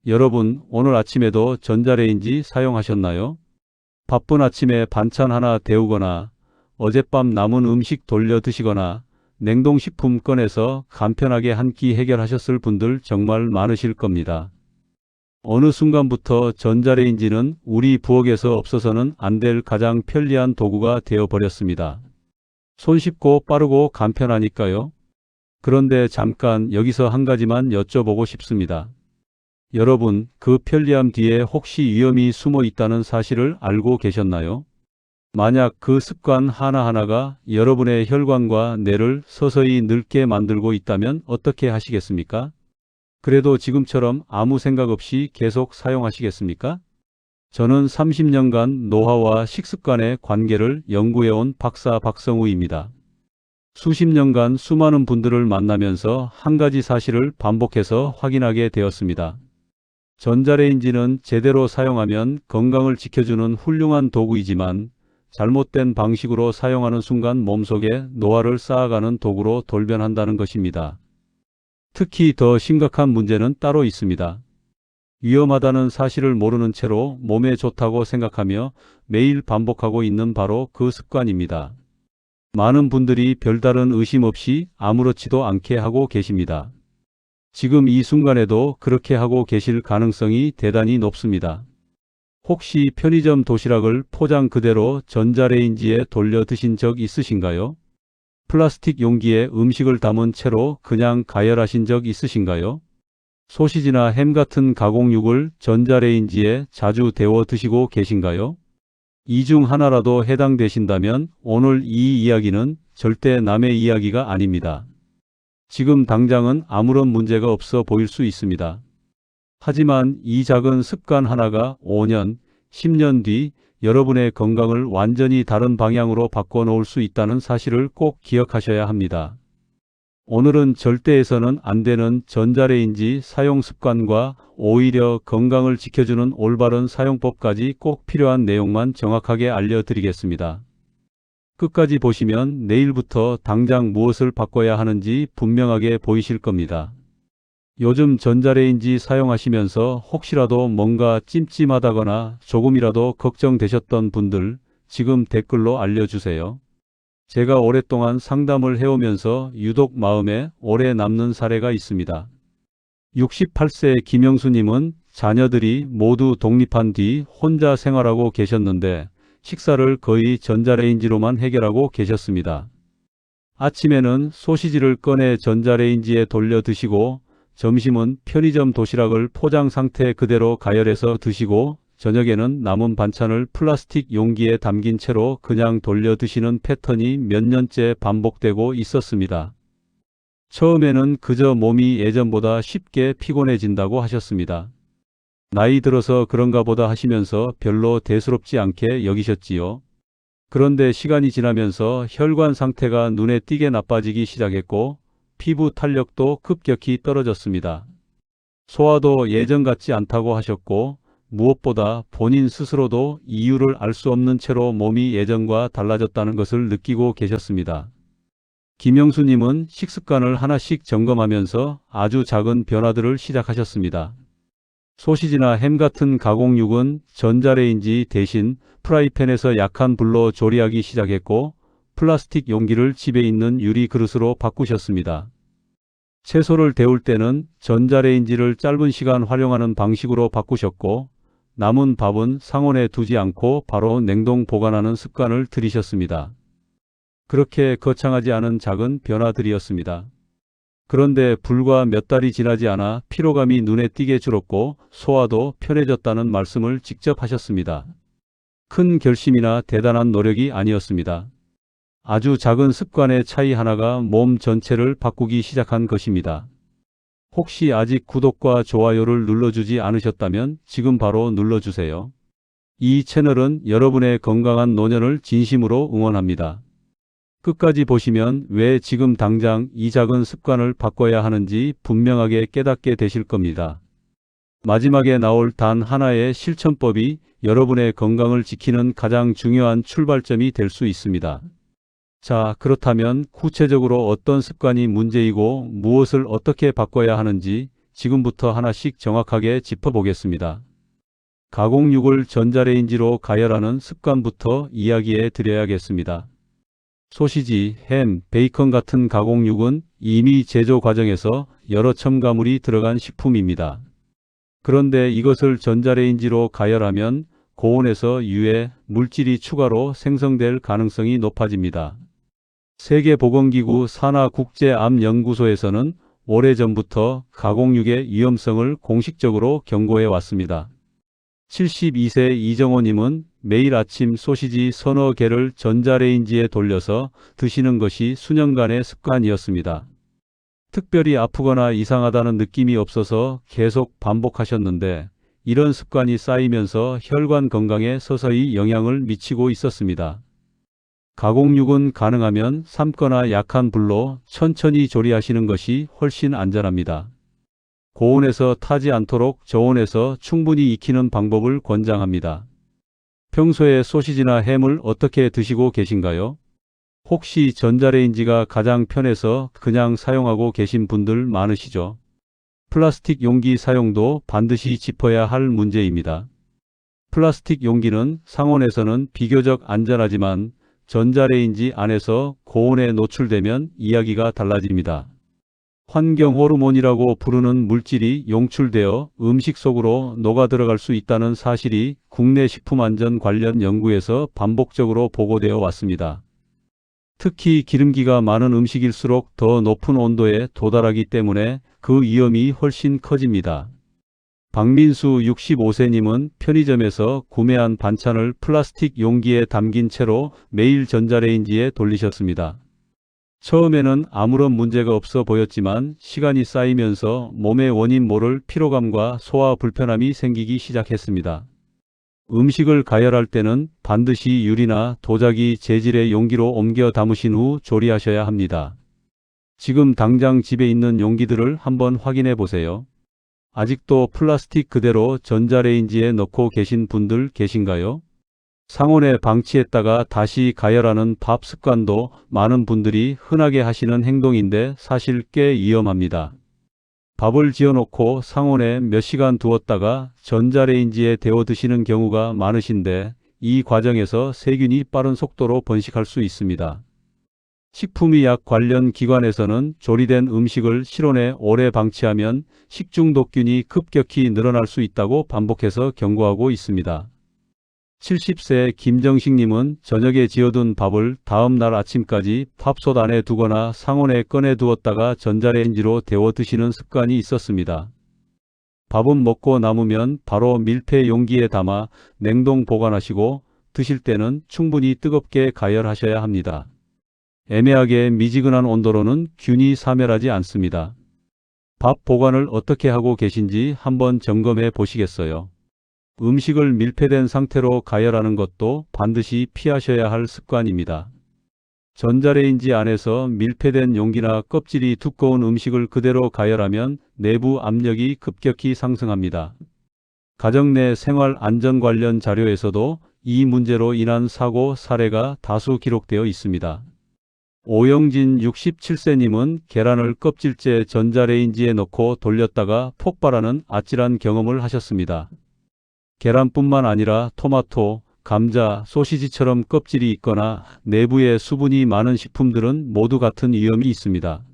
여러분, 오늘 아침에도 전자레인지 사용하셨나요? 바쁜 아침에 반찬 하나 데우거나 어젯밤 남은 음식 돌려 드시거나 냉동식품 꺼내서 간편하게 한 끼 해결하셨을 분들 정말 많으실 겁니다. 어느 순간부터 전자레인지는 우리 부엌에서 없어서는 안 될 가장 편리한 도구가 되어 버렸습니다. 손쉽고 빠르고 간편하니까요. 그런데 잠깐 여기서 한 가지만 여쭤보고 싶습니다. 여러분, 그 편리함 뒤에 혹시 위험이 숨어 있다는 사실을 알고 계셨나요? 만약 그 습관 하나하나가 여러분의 혈관과 뇌를 서서히 늙게 만들고 있다면 어떻게 하시겠습니까? 그래도 지금처럼 아무 생각 없이 계속 사용하시겠습니까? 저는 30년간 노화와 식습관의 관계를 연구해온 박사 박성우입니다. 수십 년간 수많은 분들을 만나면서 한 가지 사실을 반복해서 확인하게 되었습니다. 전자레인지는 제대로 사용하면 건강을 지켜주는 훌륭한 도구이지만 잘못된 방식으로 사용하는 순간 몸속에 노화를 쌓아가는 도구로 돌변한다는 것입니다. 특히 더 심각한 문제는 따로 있습니다. 위험하다는 사실을 모르는 채로 몸에 좋다고 생각하며 매일 반복하고 있는 바로 그 습관입니다. 많은 분들이 별다른 의심 없이 아무렇지도 않게 하고 계십니다. 지금 이 순간에도 그렇게 하고 계실 가능성이 대단히 높습니다. 혹시 편의점 도시락을 포장 그대로 전자레인지에 돌려 드신 적 있으신가요? 플라스틱 용기에 음식을 담은 채로 그냥 가열하신 적 있으신가요? 소시지나 햄 같은 가공육을 전자레인지에 자주 데워 드시고 계신가요? 이 중 하나라도 해당되신다면 오늘 이 이야기는 절대 남의 이야기가 아닙니다. 지금 당장은 아무런 문제가 없어 보일 수 있습니다. 하지만 이 작은 습관 하나가 5년, 10년 뒤 여러분의 건강을 완전히 다른 방향으로 바꿔놓을 수 있다는 사실을 꼭 기억하셔야 합니다. 오늘은 절대 해서는 안 되는 전자레인지 사용 습관과 오히려 건강을 지켜주는 올바른 사용법까지 꼭 필요한 내용만 정확하게 알려드리겠습니다. 끝까지 보시면 내일부터 당장 무엇을 바꿔야 하는지 분명하게 보이실 겁니다. 요즘 전자레인지 사용하시면서 혹시라도 뭔가 찜찜하다거나 조금이라도 걱정되셨던 분들 지금 댓글로 알려주세요. 제가 오랫동안 상담을 해오면서 유독 마음에 오래 남는 사례가 있습니다. 68세 김영수님은 자녀들이 모두 독립한 뒤 혼자 생활하고 계셨는데 식사를 거의 전자레인지로만 해결하고 계셨습니다. 아침에는 소시지를 꺼내 전자레인지에 돌려 드시고 점심은 편의점 도시락을 포장 상태 그대로 가열해서 드시고 저녁에는 남은 반찬을 플라스틱 용기에 담긴 채로 그냥 돌려 드시는 패턴이 몇 년째 반복되고 있었습니다. 처음에는 그저 몸이 예전보다 쉽게 피곤해진다고 하셨습니다. 나이 들어서 그런가 보다 하시면서 별로 대수롭지 않게 여기셨지요. 그런데 시간이 지나면서 혈관 상태가 눈에 띄게 나빠지기 시작했고 피부 탄력도 급격히 떨어졌습니다. 소화도 예전 같지 않다고 하셨고 무엇보다 본인 스스로도 이유를 알 수 없는 채로 몸이 예전과 달라졌다는 것을 느끼고 계셨습니다. 김영수님은 식습관을 하나씩 점검하면서 아주 작은 변화들을 시작하셨습니다. 소시지나 햄 같은 가공육은 전자레인지 대신 프라이팬에서 약한 불로 조리하기 시작했고 플라스틱 용기를 집에 있는 유리 그릇으로 바꾸셨습니다. 채소를 데울 때는 전자레인지를 짧은 시간 활용하는 방식으로 바꾸셨고 남은 밥은 상온에 두지 않고 바로 냉동 보관하는 습관을 들이셨습니다. 그렇게 거창하지 않은 작은 변화들이었습니다. 그런데 불과 몇 달이 지나지 않아 피로감이 눈에 띄게 줄었고 소화도 편해졌다는 말씀을 직접 하셨습니다. 큰 결심이나 대단한 노력이 아니었습니다. 아주 작은 습관의 차이 하나가 몸 전체를 바꾸기 시작한 것입니다. 혹시 아직 구독과 좋아요를 눌러주지 않으셨다면 지금 바로 눌러주세요. 이 채널은 여러분의 건강한 노년을 진심으로 응원합니다. 끝까지 보시면 왜 지금 당장 이 작은 습관을 바꿔야 하는지 분명하게 깨닫게 되실 겁니다. 마지막에 나올 단 하나의 실천법이 여러분의 건강을 지키는 가장 중요한 출발점이 될 수 있습니다. 자, 그렇다면 구체적으로 어떤 습관이 문제이고 무엇을 어떻게 바꿔야 하는지 지금부터 하나씩 정확하게 짚어보겠습니다. 가공육을 전자레인지로 가열하는 습관부터 이야기해 드려야겠습니다. 소시지, 햄, 베이컨 같은 가공육은 이미 제조 과정에서 여러 첨가물이 들어간 식품입니다. 그런데 이것을 전자레인지로 가열하면 고온에서 유해 물질이 추가로 생성될 가능성이 높아집니다. 세계보건기구 산하국제암연구소에서는 오래전부터 가공육의 위험성을 공식적으로 경고해 왔습니다. 72세 이정호님은 매일 아침 소시지 서너 개를 전자레인지에 돌려서 드시는 것이 수년간의 습관이었습니다. 특별히 아프거나 이상하다는 느낌이 없어서 계속 반복하셨는데 이런 습관이 쌓이면서 혈관 건강에 서서히 영향을 미치고 있었습니다. 가공육은 가능하면 삶거나 약한 불로 천천히 조리하시는 것이 훨씬 안전합니다. 고온에서 타지 않도록 저온에서 충분히 익히는 방법을 권장합니다. 평소에 소시지나 햄을 어떻게 드시고 계신가요? 혹시 전자레인지가 가장 편해서 그냥 사용하고 계신 분들 많으시죠? 플라스틱 용기 사용도 반드시 짚어야 할 문제입니다. 플라스틱 용기는 상온에서는 비교적 안전하지만 전자레인지 안에서 고온에 노출되면 이야기가 달라집니다. 환경 호르몬이라고 부르는 물질이 용출되어 음식 속으로 녹아 들어갈 수 있다는 사실이 국내 식품안전 관련 연구에서 반복적으로 보고되어 왔습니다. 특히 기름기가 많은 음식일수록 더 높은 온도에 도달하기 때문에 그 위험이 훨씬 커집니다. 박민수 65세님은 편의점에서 구매한 반찬을 플라스틱 용기에 담긴 채로 매일 전자레인지에 돌리셨습니다. 처음에는 아무런 문제가 없어 보였지만 시간이 쌓이면서 몸에 원인 모를 피로감과 소화 불편함이 생기기 시작했습니다. 음식을 가열할 때는 반드시 유리나 도자기 재질의 용기로 옮겨 담으신 후 조리하셔야 합니다. 지금 당장 집에 있는 용기들을 한번 확인해 보세요. 아직도 플라스틱 그대로 전자레인지에 넣고 계신 분들 계신가요? 상온에 방치했다가 다시 가열하는 밥 습관도 많은 분들이 흔하게 하시는 행동인데 사실 꽤 위험합니다. 밥을 지어놓고 상온에 몇 시간 두었다가 전자레인지에 데워 드시는 경우가 많으신데 이 과정에서 세균이 빠른 속도로 번식할 수 있습니다. 식품의약 관련 기관에서는 조리된 음식을 실온에 오래 방치하면 식중독균이 급격히 늘어날 수 있다고 반복해서 경고하고 있습니다. 70세 김정식님은 저녁에 지어둔 밥을 다음 날 아침까지 밥솥 안에 두거나 상온에 꺼내 두었다가 전자레인지로 데워 드시는 습관이 있었습니다. 밥은 먹고 남으면 바로 밀폐 용기에 담아 냉동 보관하시고 드실 때는 충분히 뜨겁게 가열하셔야 합니다. 애매하게 미지근한 온도로는 균이 사멸하지 않습니다. 밥 보관을 어떻게 하고 계신지 한번 점검해 보시겠어요? 음식을 밀폐된 상태로 가열하는 것도 반드시 피하셔야 할 습관입니다. 전자레인지 안에서 밀폐된 용기나 껍질이 두꺼운 음식을 그대로 가열하면 내부 압력이 급격히 상승합니다. 가정 내 생활 안전 관련 자료에서도 이 문제로 인한 사고 사례가 다수 기록되어 있습니다. 오영진 67세님은 계란을 껍질째 전자레인지에 넣고 돌렸다가 폭발하는 아찔한 경험을 하셨습니다. 계란뿐만 아니라 토마토, 감자, 소시지처럼 껍질이 있거나 내부에 수분이 많은 식품들은 모두 같은 위험이 있습니다.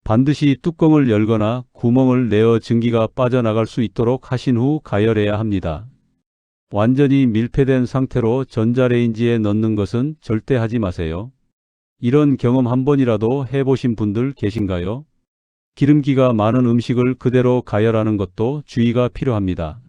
반드시 뚜껑을 열거나 구멍을 내어 증기가 빠져나갈 수 있도록 하신 후 가열해야 합니다. 완전히 밀폐된 상태로 전자레인지에 넣는 것은 절대 하지 마세요. 이런 경험 한 번이라도 해보신 분들 계신가요? 기름기가 많은 음식을 그대로 가열하는 것도 주의가 필요합니다.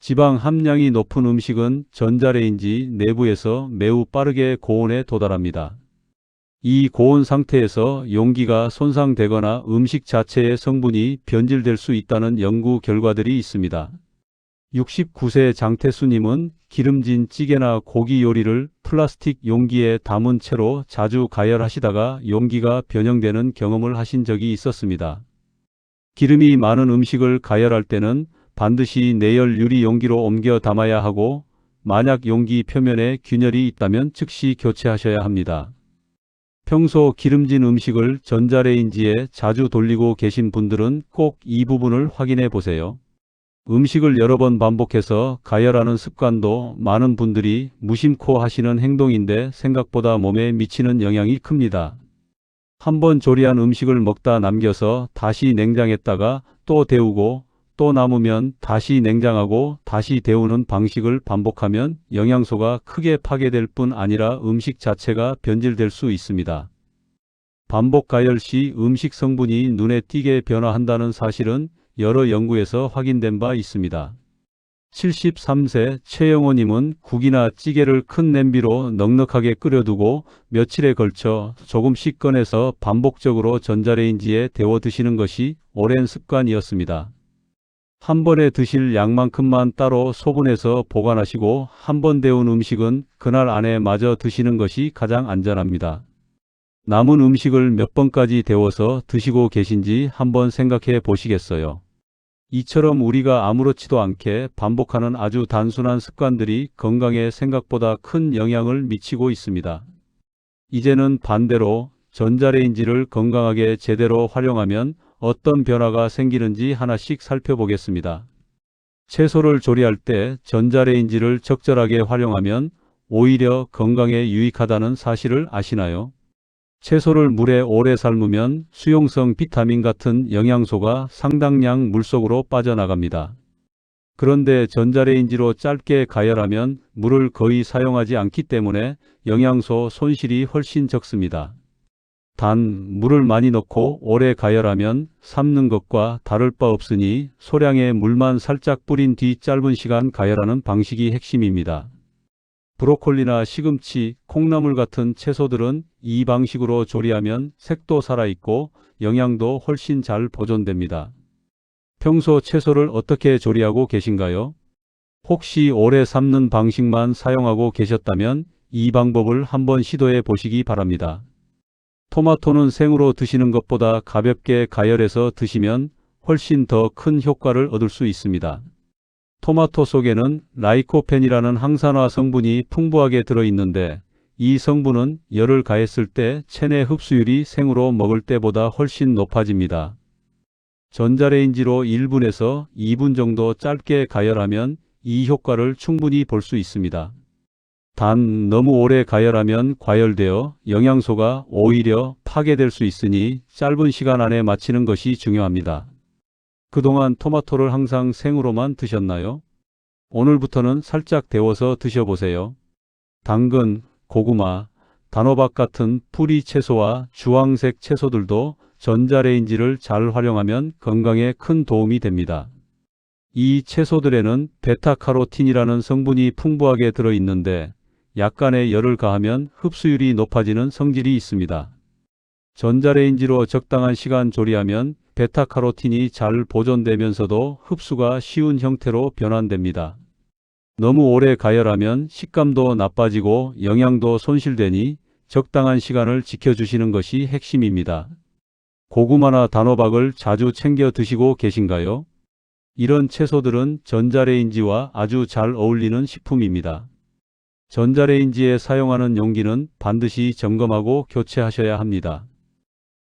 지방 함량이 높은 음식은 전자레인지 내부에서 매우 빠르게 고온에 도달합니다. 이 고온 상태에서 용기가 손상되거나 음식 자체의 성분이 변질될 수 있다는 연구 결과들이 있습니다. 69세 장태수님은 기름진 찌개나 고기 요리를 플라스틱 용기에 담은 채로 자주 가열하시다가 용기가 변형되는 경험을 하신 적이 있었습니다. 기름이 많은 음식을 가열할 때는 반드시 내열 유리 용기로 옮겨 담아야 하고 만약 용기 표면에 균열이 있다면 즉시 교체하셔야 합니다. 평소 기름진 음식을 전자레인지에 자주 돌리고 계신 분들은 꼭 이 부분을 확인해 보세요. 음식을 여러 번 반복해서 가열하는 습관도 많은 분들이 무심코 하시는 행동인데 생각보다 몸에 미치는 영향이 큽니다. 한번 조리한 음식을 먹다 남겨서 다시 냉장했다가 또 데우고 또 남으면 다시 냉장하고 다시 데우는 방식을 반복하면 영양소가 크게 파괴될 뿐 아니라 음식 자체가 변질될 수 있습니다. 반복 가열 시 음식 성분이 눈에 띄게 변화한다는 사실은 여러 연구에서 확인된 바 있습니다. 73세 최영호님은 국이나 찌개를 큰 냄비로 넉넉하게 끓여두고 며칠에 걸쳐 조금씩 꺼내서 반복적으로 전자레인지에 데워 드시는 것이 오랜 습관이었습니다. 한 번에 드실 양만큼만 따로 소분해서 보관하시고 한 번 데운 음식은 그날 안에 마저 드시는 것이 가장 안전합니다. 남은 음식을 몇 번까지 데워서 드시고 계신지 한번 생각해 보시겠어요? 이처럼 우리가 아무렇지도 않게 반복하는 아주 단순한 습관들이 건강에 생각보다 큰 영향을 미치고 있습니다. 이제는 반대로 전자레인지를 건강하게 제대로 활용하면 어떤 변화가 생기는지 하나씩 살펴보겠습니다. 채소를 조리할 때 전자레인지를 적절하게 활용하면 오히려 건강에 유익하다는 사실을 아시나요? 채소를 물에 오래 삶으면 수용성 비타민 같은 영양소가 상당량 물속으로 빠져나갑니다. 그런데 전자레인지로 짧게 가열하면 물을 거의 사용하지 않기 때문에 영양소 손실이 훨씬 적습니다. 단, 물을 많이 넣고 오래 가열하면 삶는 것과 다를 바 없으니 소량의 물만 살짝 뿌린 뒤 짧은 시간 가열하는 방식이 핵심입니다. 브로콜리나 시금치, 콩나물 같은 채소들은 이 방식으로 조리하면 색도 살아있고 영양도 훨씬 잘 보존됩니다. 평소 채소를 어떻게 조리하고 계신가요? 혹시 오래 삶는 방식만 사용하고 계셨다면 이 방법을 한번 시도해 보시기 바랍니다. 토마토는 생으로 드시는 것보다 가볍게 가열해서 드시면 훨씬 더 큰 효과를 얻을 수 있습니다. 토마토 속에는 라이코펜이라는 항산화 성분이 풍부하게 들어있는데 이 성분은 열을 가했을 때 체내 흡수율이 생으로 먹을 때보다 훨씬 높아집니다. 전자레인지로 1분에서 2분 정도 짧게 가열하면 이 효과를 충분히 볼 수 있습니다. 단, 너무 오래 가열하면 과열되어 영양소가 오히려 파괴될 수 있으니 짧은 시간 안에 마치는 것이 중요합니다. 그동안 토마토를 항상 생으로만 드셨나요? 오늘부터는 살짝 데워서 드셔보세요. 당근, 고구마, 단호박 같은 뿌리 채소와 주황색 채소들도 전자레인지를 잘 활용하면 건강에 큰 도움이 됩니다. 이 채소들에는 베타카로틴이라는 성분이 풍부하게 들어있는데 약간의 열을 가하면 흡수율이 높아지는 성질이 있습니다. 전자레인지로 적당한 시간 조리하면 베타카로틴이 잘 보존되면서도 흡수가 쉬운 형태로 변환됩니다. 너무 오래 가열하면 식감도 나빠지고 영양도 손실되니 적당한 시간을 지켜주시는 것이 핵심입니다. 고구마나 단호박을 자주 챙겨 드시고 계신가요? 이런 채소들은 전자레인지와 아주 잘 어울리는 식품입니다. 전자레인지에 사용하는 용기는 반드시 점검하고 교체하셔야 합니다.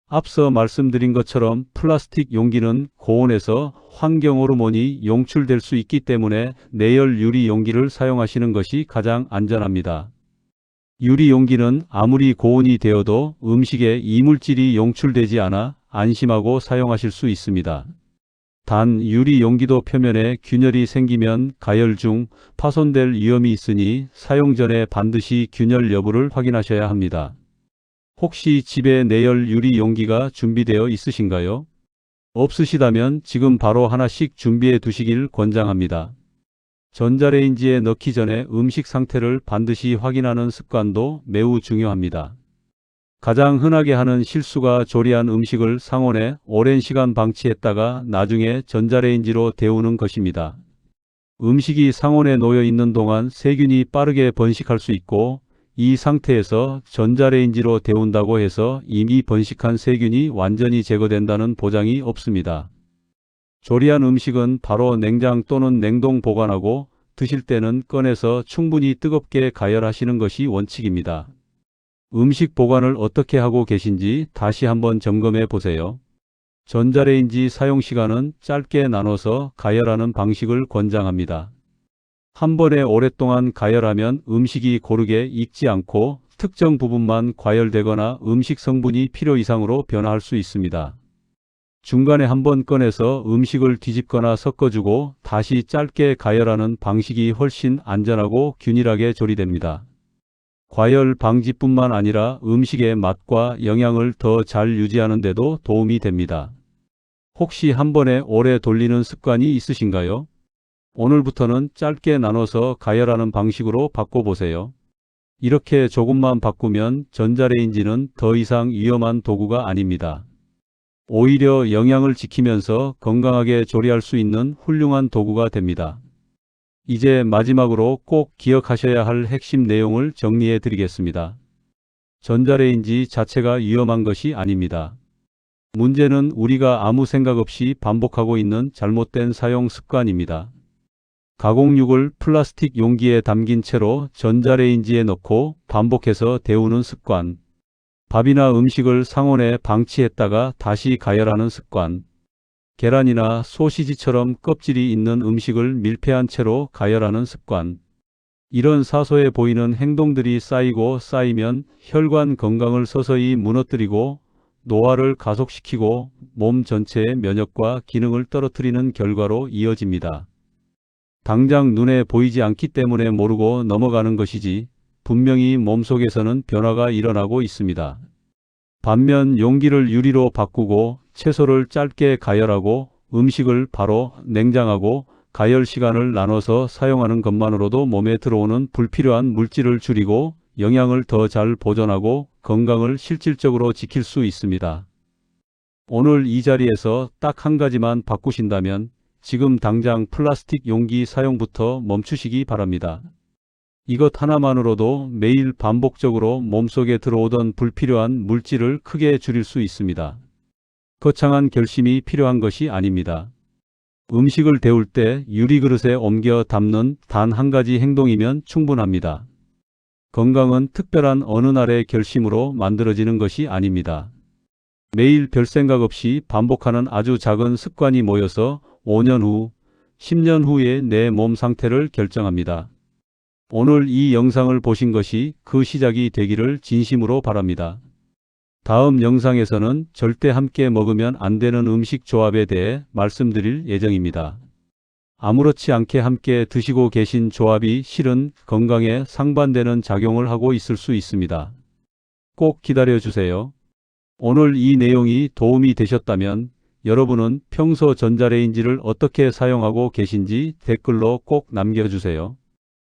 앞서 말씀드린 것처럼 플라스틱 용기는 고온에서 환경 호르몬이 용출될 수 있기 때문에 내열 유리 용기를 사용하시는 것이 가장 안전합니다. 유리 용기는 아무리 고온이 되어도 음식에 이물질이 용출되지 않아 안심하고 사용하실 수 있습니다. 단, 유리 용기도 표면에 균열이 생기면 가열 중 파손될 위험이 있으니 사용 전에 반드시 균열 여부를 확인하셔야 합니다. 혹시 집에 내열 유리 용기가 준비되어 있으신가요? 없으시다면 지금 바로 하나씩 준비해 두시길 권장합니다. 전자레인지에 넣기 전에 음식 상태를 반드시 확인하는 습관도 매우 중요합니다. 가장 흔하게 하는 실수가 조리한 음식을 상온에 오랜 시간 방치했다가 나중에 전자레인지로 데우는 것입니다. 음식이 상온에 놓여 있는 동안 세균이 빠르게 번식할 수 있고 이 상태에서 전자레인지로 데운다고 해서 이미 번식한 세균이 완전히 제거된다는 보장이 없습니다. 조리한 음식은 바로 냉장 또는 냉동 보관하고 드실 때는 꺼내서 충분히 뜨겁게 가열하시는 것이 원칙입니다. 음식 보관을 어떻게 하고 계신지 다시 한번 점검해 보세요. 전자레인지 사용 시간은 짧게 나눠서 가열하는 방식을 권장합니다. 한 번에 오랫동안 가열하면 음식이 고르게 익지 않고 특정 부분만 과열되거나 음식 성분이 필요 이상으로 변화할 수 있습니다. 중간에 한번 꺼내서 음식을 뒤집거나 섞어주고 다시 짧게 가열하는 방식이 훨씬 안전하고 균일하게 조리됩니다. 과열 방지뿐만 아니라 음식의 맛과 영양을 더 잘 유지하는 데도 도움이 됩니다. 혹시 한 번에 오래 돌리는 습관이 있으신가요? 오늘부터는 짧게 나눠서 가열하는 방식으로 바꿔보세요. 이렇게 조금만 바꾸면 전자레인지는 더 이상 위험한 도구가 아닙니다. 오히려 영양을 지키면서 건강하게 조리할 수 있는 훌륭한 도구가 됩니다. 이제 마지막으로 꼭 기억하셔야 할 핵심 내용을 정리해 드리겠습니다. 전자레인지 자체가 위험한 것이 아닙니다. 문제는 우리가 아무 생각 없이 반복하고 있는 잘못된 사용 습관입니다. 가공육을 플라스틱 용기에 담긴 채로 전자레인지에 넣고 반복해서 데우는 습관, 밥이나 음식을 상온에 방치했다가 다시 가열하는 습관, 계란이나 소시지처럼 껍질이 있는 음식을 밀폐한 채로 가열하는 습관, 이런 사소해 보이는 행동들이 쌓이고 쌓이면 혈관 건강을 서서히 무너뜨리고 노화를 가속시키고 몸 전체의 면역과 기능을 떨어뜨리는 결과로 이어집니다. 당장 눈에 보이지 않기 때문에 모르고 넘어가는 것이지 분명히 몸속에서는 변화가 일어나고 있습니다. 반면 용기를 유리로 바꾸고 채소를 짧게 가열하고 음식을 바로 냉장하고 가열 시간을 나눠서 사용하는 것만으로도 몸에 들어오는 불필요한 물질을 줄이고 영양을 더 잘 보존하고 건강을 실질적으로 지킬 수 있습니다. 오늘 이 자리에서 딱 한 가지만 바꾸신다면 지금 당장 플라스틱 용기 사용부터 멈추시기 바랍니다. 이것 하나만으로도 매일 반복적으로 몸속에 들어오던 불필요한 물질을 크게 줄일 수 있습니다. 거창한 결심이 필요한 것이 아닙니다. 음식을 데울 때 유리그릇에 옮겨 담는 단 한 가지 행동이면 충분합니다. 건강은 특별한 어느 날의 결심으로 만들어지는 것이 아닙니다. 매일 별 생각 없이 반복하는 아주 작은 습관이 모여서 5년 후, 10년 후의 내 몸 상태를 결정합니다. 오늘 이 영상을 보신 것이 그 시작이 되기를 진심으로 바랍니다. 다음 영상에서는 절대 함께 먹으면 안 되는 음식 조합에 대해 말씀드릴 예정입니다. 아무렇지 않게 함께 드시고 계신 조합이 실은 건강에 상반되는 작용을 하고 있을 수 있습니다. 꼭 기다려 주세요. 오늘 이 내용이 도움이 되셨다면 여러분은 평소 전자레인지를 어떻게 사용하고 계신지 댓글로 꼭 남겨주세요.